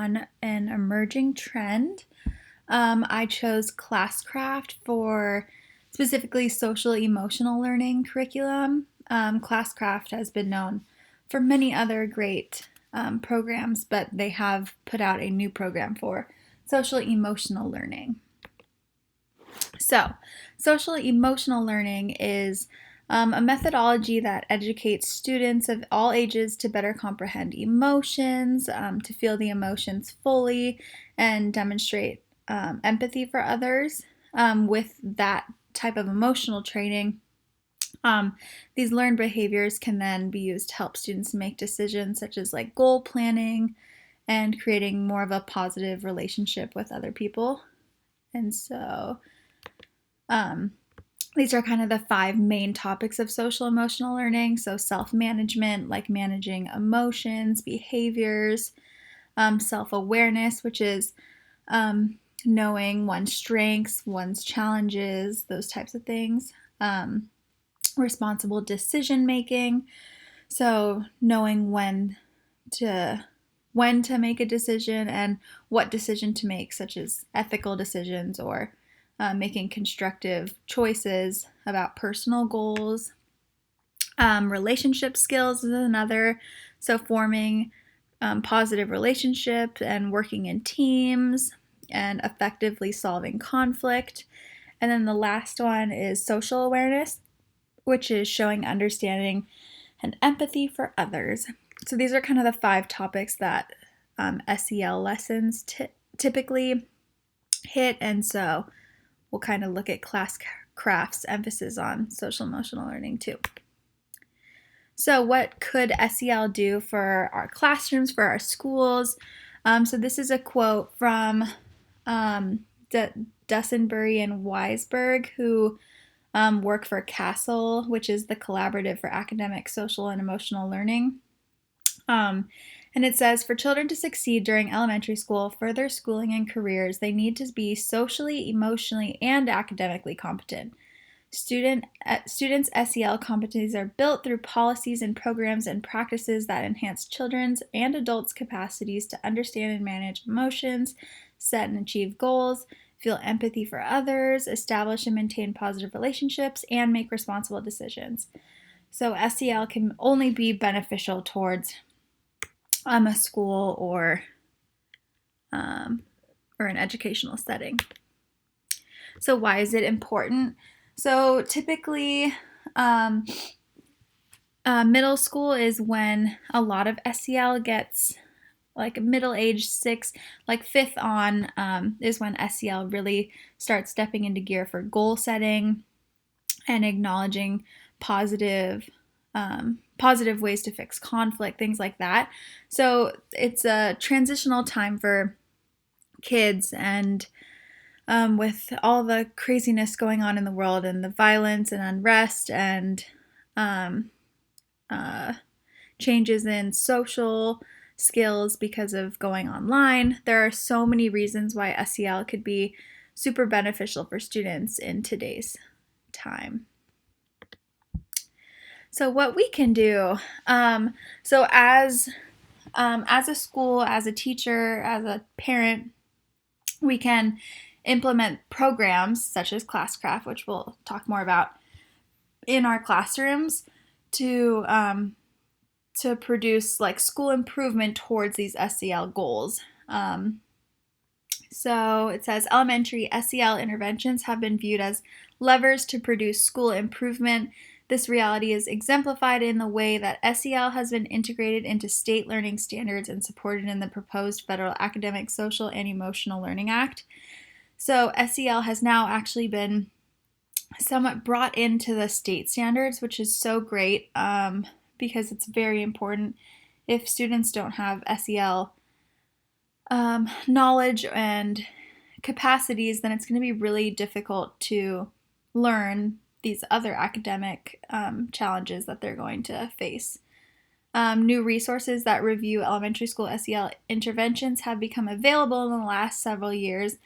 on an emerging trend. I chose Classcraft for specifically social emotional learning curriculum. Classcraft has been known for many other great programs, but they have put out a new program for social emotional learning. So, social emotional learning is a methodology that educates students of all ages to better comprehend emotions, to feel the emotions fully, and demonstrate empathy for others. With that type of emotional training, these learned behaviors can then be used to help students make decisions such as like goal planning and creating more of a positive relationship with other people. And so, um, these are kind of the five main topics of social emotional learning. So, self management, like managing emotions, behaviors, self awareness, which is knowing one's strengths, one's challenges, those types of things. Responsible decision making, so knowing to make a decision and what decision to make, such as ethical decisions or making constructive choices about personal goals. Relationship skills is another, so forming positive relationships and working in teams and effectively solving conflict. And then the last one is social awareness, which is showing understanding and empathy for others. So these are kind of the five topics that SEL lessons typically hit, and so we'll kind of look at Classcraft's emphasis on social emotional learning too. So what could SEL do for our classrooms, for our schools? So this is a quote from Dusenbury and Weisberg, who work for CASEL, which is the Collaborative for Academic, Social, and Emotional Learning. And it says, for children to succeed during elementary school, further schooling, and careers, they need to be socially, emotionally, and academically competent. Students' SEL competencies are built through policies and programs and practices that enhance children's and adults' capacities to understand and manage emotions, set and achieve goals, feel empathy for others, establish and maintain positive relationships, and make responsible decisions. So SEL can only be beneficial towards a school or an educational setting. So why is it important? So typically, middle school is when a lot of SEL gets, like middle age 6, like 5th on, is when SEL really starts stepping into gear for goal setting and acknowledging positive ways to fix conflict, things like that. So it's a transitional time for kids, and with all the craziness going on in the world and the violence and unrest and changes in social skills because of going online, there are so many reasons why SEL could be super beneficial for students in today's time. So what we can do, so as a school, as a teacher, as a parent, we can implement programs such as Classcraft, which we'll talk more about, in our classrooms to produce like school improvement towards these SEL goals. So it says elementary SEL interventions have been viewed as levers to produce school improvement. This reality is exemplified in the way that SEL has been integrated into state learning standards and supported in the proposed Federal Academic, Social, and Emotional Learning Act. So SEL has now actually been somewhat brought into the state standards, which is so great because it's very important. If students don't have SEL knowledge and capacities, then it's going to be really difficult to learn these other academic challenges that they're going to face. New resources that review elementary school SEL interventions have become available in the last several years.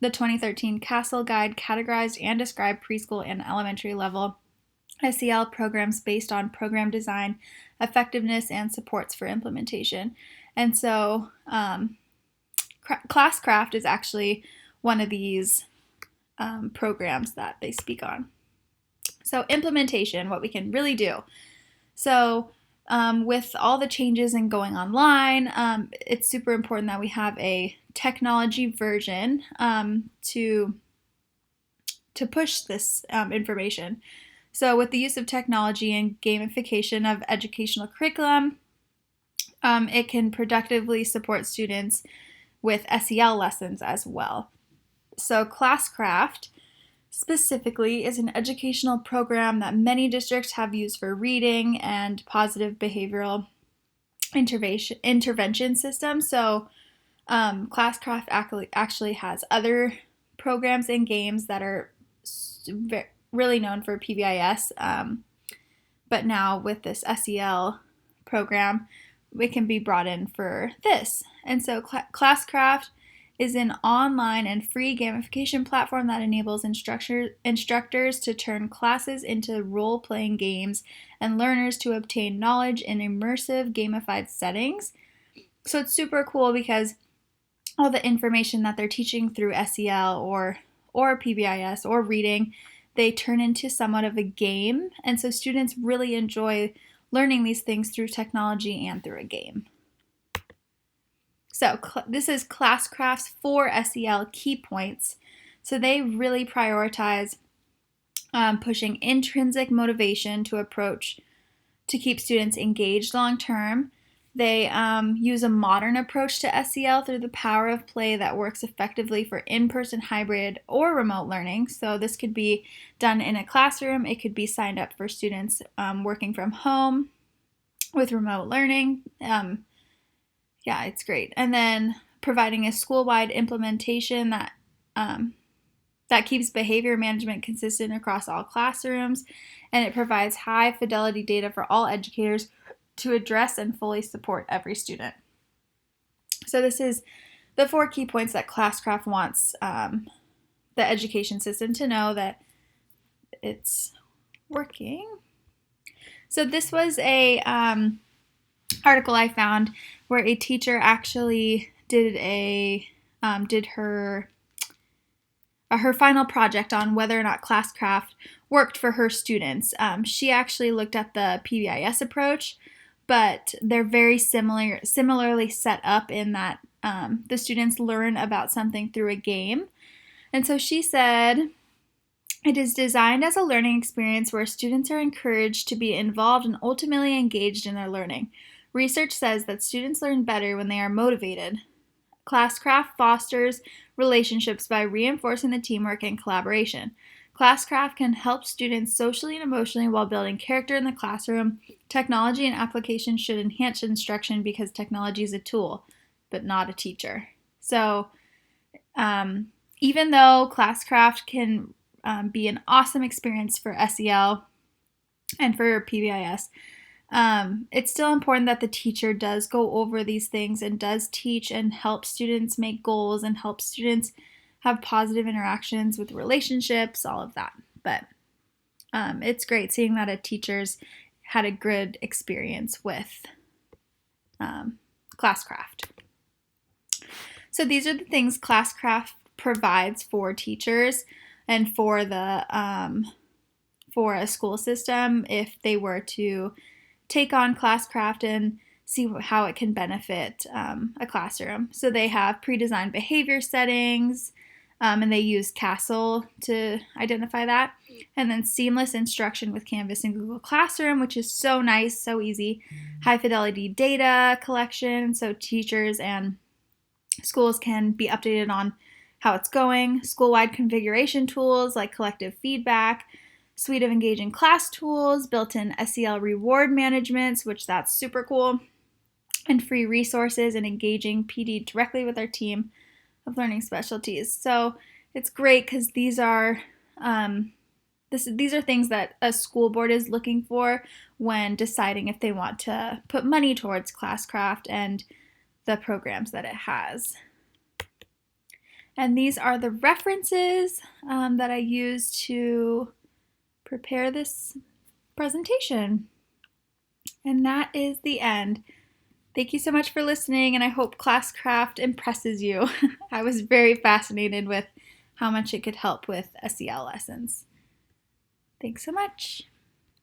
The 2013 CASEL Guide categorized and described preschool and elementary level SEL programs based on program design, effectiveness, and supports for implementation. And so Classcraft is actually one of these programs that they speak on. So implementation, what we can really do. So with all the changes and going online, it's super important that we have a technology version to push this information. So with the use of technology and gamification of educational curriculum, it can productively support students with SEL lessons as well. So Classcraft specifically is an educational program that many districts have used for reading and positive behavioral intervention systems. So Classcraft actually has other programs and games that are really known for PBIS, but now with this SEL program, it can be brought in for this. And so Classcraft is an online and free gamification platform that enables instructors to turn classes into role-playing games and learners to obtain knowledge in immersive gamified settings. So it's super cool because all the information that they're teaching through SEL or PBIS or reading, they turn into somewhat of a game. And so students really enjoy learning these things through technology and through a game. So this is Classcraft's 4 SEL key points. So they really prioritize pushing intrinsic motivation to keep students engaged long term. They use a modern approach to SEL through the power of play that works effectively for in-person, hybrid, or remote learning. So this could be done in a classroom. It could be signed up for students working from home with remote learning. Yeah, it's great. And then providing a school-wide implementation that keeps behavior management consistent across all classrooms, and it provides high-fidelity data for all educators to address and fully support every student. So this is the 4 key points that Classcraft wants the education system to know that it's working. So this was a article I found where a teacher actually did her final project on whether or not Classcraft worked for her students. She actually looked at the PBIS approach, but they're very similarly set up in that the students learn about something through a game. And so she said, it is designed as a learning experience where students are encouraged to be involved and ultimately engaged in their learning. Research says that students learn better when they are motivated. Classcraft fosters relationships by reinforcing the teamwork and collaboration. Classcraft can help students socially and emotionally while building character in the classroom. Technology and application should enhance instruction because technology is a tool, but not a teacher. So even though Classcraft can be an awesome experience for SEL and for PBIS, it's still important that the teacher does go over these things and does teach and help students make goals and help students have positive interactions with relationships, all of that. But it's great seeing that a teacher's had a good experience with Classcraft. So these are the things Classcraft provides for teachers and for for a school system if they were to take on Classcraft and see how it can benefit a classroom. So they have pre-designed behavior settings, and they use Castle to identify that. And then seamless instruction with Canvas and Google Classroom, which is so nice, so easy. High fidelity data collection, so teachers and schools can be updated on how it's going. School-wide configuration tools like collective feedback, suite of engaging class tools, built-in SEL reward managements, which that's super cool, and free resources and engaging PD directly with our team of learning specialties. So it's great because these are things that a school board is looking for when deciding if they want to put money towards Classcraft and the programs that it has. And these are the references that I used to prepare this presentation. And that is the end. Thank you so much for listening, and I hope Classcraft impresses you. I was very fascinated with how much it could help with SEL lessons. Thanks so much.